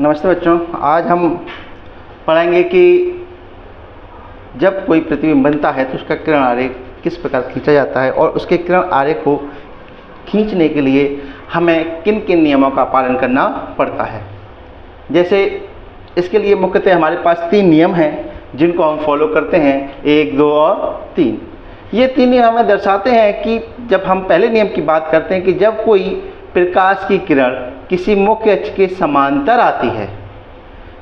नमस्ते बच्चों, आज हम पढ़ेंगे कि जब कोई प्रतिबिंब बनता है तो उसका किरण आरेख किस प्रकार खींचा जाता है और उसके किरण आरेख को खींचने के लिए हमें किन किन नियमों का पालन करना पड़ता है। जैसे इसके लिए मुख्यतः हमारे पास 3 नियम हैं जिनको हम फॉलो करते हैं, 1, 2 और 3। ये 3 नियम हमें दर्शाते हैं कि जब हम पहले नियम की बात करते हैं कि जब कोई प्रकाश की किरण किसी मुख्य अक्ष के समांतर आती है,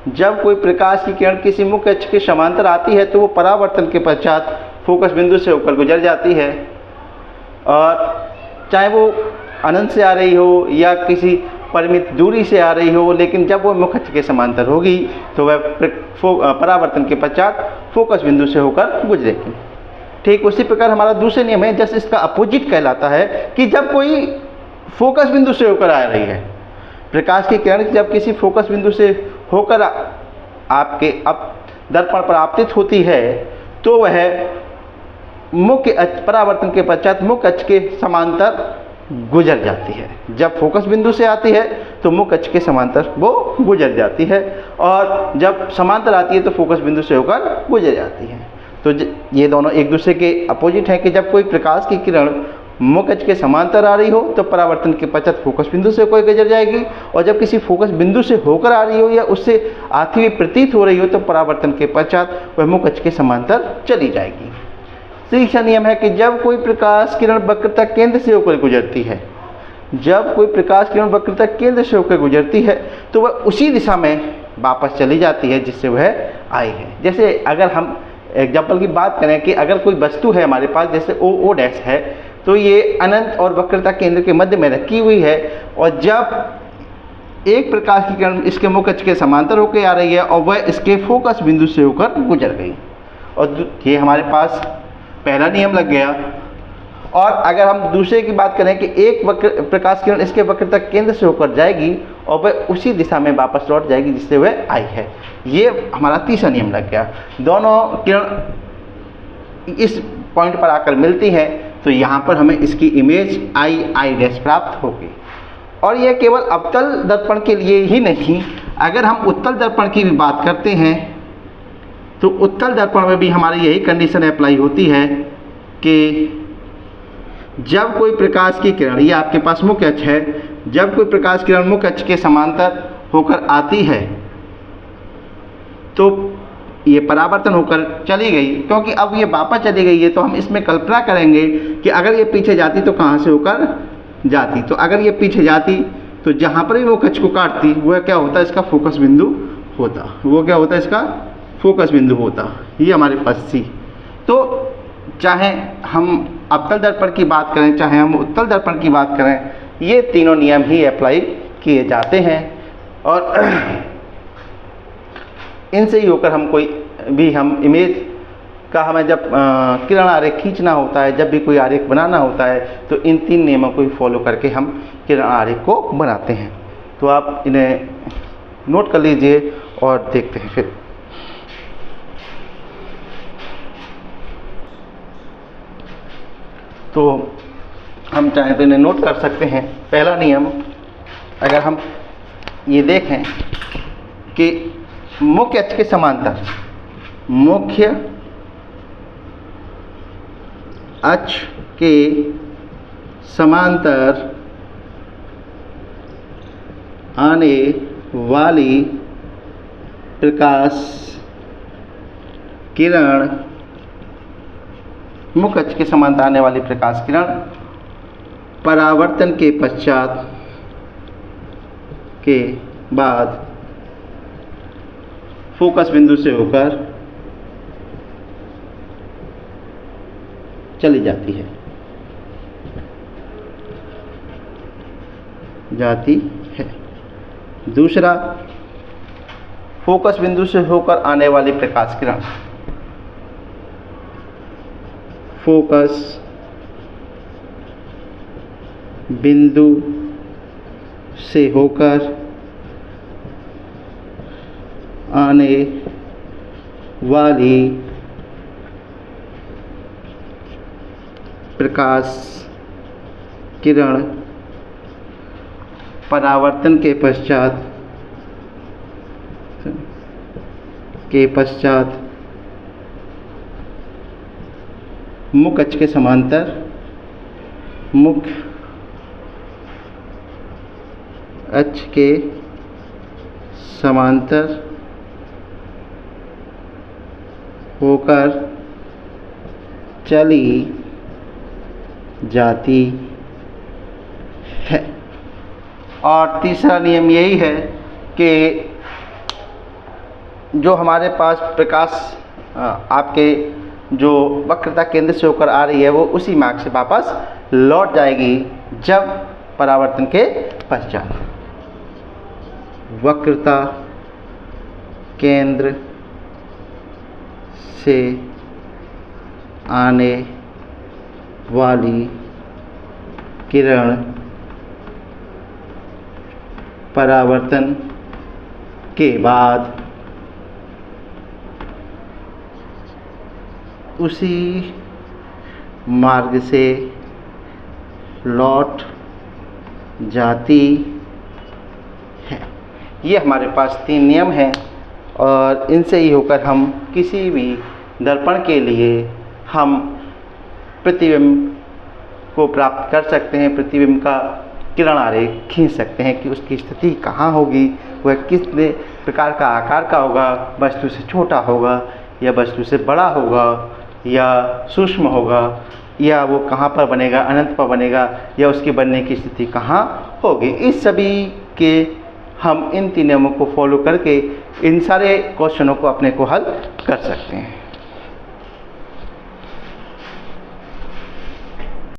जब कोई प्रकाश की किरण किसी मुख्य अक्ष के समांतर आती है तो वो परावर्तन के पश्चात फोकस बिंदु से होकर गुजर जाती है, और चाहे वो अनंत से आ रही हो या किसी परिमित दूरी से आ रही हो, लेकिन जब वो मुख्य अक्ष के समांतर होगी तो वह परावर्तन के पश्चात फोकस बिंदु से होकर गुजरेगी। ठीक उसी प्रकार हमारा दूसरा नियम है, जैसे इसका अपोजिट कहलाता है कि जब कोई फोकस बिंदु से होकर आ रही है, प्रकाश की किरण जब किसी फोकस बिंदु से होकर आपके दर्पण पर आपतित होती है तो वह मुख्य अक्ष परावर्तन के पश्चात मुख्य अक्ष के समांतर गुजर जाती है। जब फोकस बिंदु से आती है तो मुख्य अक्ष के समांतर वो गुजर जाती है, और जब समांतर आती है तो फोकस बिंदु से होकर गुजर जाती है। तो ये दोनों एक दूसरे के अपोजिट हैं कि जब कोई प्रकाश की किरण मुख्य अक्ष के समांतर आ रही हो तो परावर्तन के पश्चात फोकस बिंदु से कोई गुजर जाएगी, और जब किसी फोकस बिंदु से होकर आ रही हो या उससे आती हुई प्रतीत हो रही हो तो परावर्तन के पश्चात वह मुख्य अक्ष के समांतर चली जाएगी। तीसरा नियम है कि जब कोई प्रकाश किरण वक्रता केंद्र से होकर गुजरती है, जब कोई प्रकाश किरण वक्रता केंद्र से होकर गुजरती है तो वह उसी दिशा में वापस चली जाती है जिससे वह आई है। जैसे अगर हम एग्जाम्पल की बात करें कि अगर कोई वस्तु है हमारे पास, जैसे ओ डैश है, तो ये अनंत और वक्रता केंद्र के मध्य में रखी हुई है, और जब एक प्रकाश की किरण इसके मुख्य अक्ष के समांतर होकर आ रही है और वह इसके फोकस बिंदु से होकर गुजर गई, और ये हमारे पास पहला नियम लग गया। और अगर हम दूसरे की बात करें कि एक प्रकाश किरण इसके वक्रता केंद्र से होकर जाएगी और वह उसी दिशा में वापस लौट जाएगी जिससे वह आई है, ये हमारा तीसरा नियम लग गया। दोनों किरण इस पॉइंट पर आकर मिलती हैं तो यहाँ पर हमें इसकी इमेज आई डैश प्राप्त होगी। और यह केवल अवतल दर्पण के लिए ही नहीं, अगर हम उत्तल दर्पण की भी बात करते हैं तो उत्तल दर्पण में भी हमारी यही कंडीशन अप्लाई होती है कि जब कोई प्रकाश की किरण, ये आपके पास मुख्य अक्ष है, जब कोई प्रकाश किरण मुख्य अक्ष के समांतर होकर आती है तो ये परावर्तन होकर चली गई, क्योंकि अब ये वापस चली गई है तो हम इसमें कल्पना करेंगे कि अगर ये पीछे जाती तो कहाँ से होकर जाती। तो अगर ये पीछे जाती तो जहाँ पर भी वो कक्ष को काटती वह क्या होता, इसका फोकस बिंदु होता, वो क्या होता, इसका फोकस बिंदु होता। ये हमारे पास सी। तो चाहे हम अवतल दर्पण की बात करें चाहे हम उत्तल दर्पण की बात करें, ये तीनों नियम ही अप्लाई किए जाते हैं, और इनसे ही होकर हम कोई भी हम इमेज का हमें जब किरण आरेख खींचना होता है, जब भी कोई आरेख बनाना होता है तो इन 3 नियमों को ही फॉलो करके हम किरण आरेख को बनाते हैं। तो आप इन्हें नोट कर लीजिए और देखते हैं फिर। तो हम चाहें तो इन्हें नोट कर सकते हैं। पहला नियम, अगर हम ये देखें कि मुख्य अक्ष के समांतर, मुख्य अक्ष के समांतर आने वाली प्रकाश किरण, मुख्य अक्ष के समांतर आने वाली प्रकाश किरण परावर्तन के पश्चात के बाद फोकस बिंदु से होकर चली जाती है, दूसरा, फोकस बिंदु से होकर आने वाली प्रकाश किरण फोकस बिंदु से होकर आने वाली प्रकाश किरण परावर्तन के पश्चात के पश्चात मुख्य अक्ष के समांतर मुख्य अक्ष के समांतर होकर चली जाती है। और तीसरा नियम यही है कि जो हमारे पास प्रकाश आपके जो वक्रता केंद्र से होकर आ रही है वो उसी मार्ग से वापस लौट जाएगी जब परावर्तन के पश्चात वक्रता केंद्र से आने वाली किरण परावर्तन के बाद उसी मार्ग से लौट जाती है। ये हमारे पास 3 नियम हैं और इनसे ही होकर हम किसी भी दर्पण के लिए हम प्रतिबिंब को प्राप्त कर सकते हैं, प्रतिबिंब का किरण आरेख खींच सकते हैं कि उसकी स्थिति कहाँ होगी, वह किस प्रकार का आकार का होगा, वस्तु से छोटा होगा या वस्तु से बड़ा होगा या सूक्ष्म होगा, या वो कहाँ पर बनेगा, अनंत पर बनेगा, या उसके बनने की स्थिति कहाँ होगी। इस सभी के हम इन 3 नियमों को फॉलो करके इन सारे क्वेश्चनों को अपने को हल कर सकते हैं।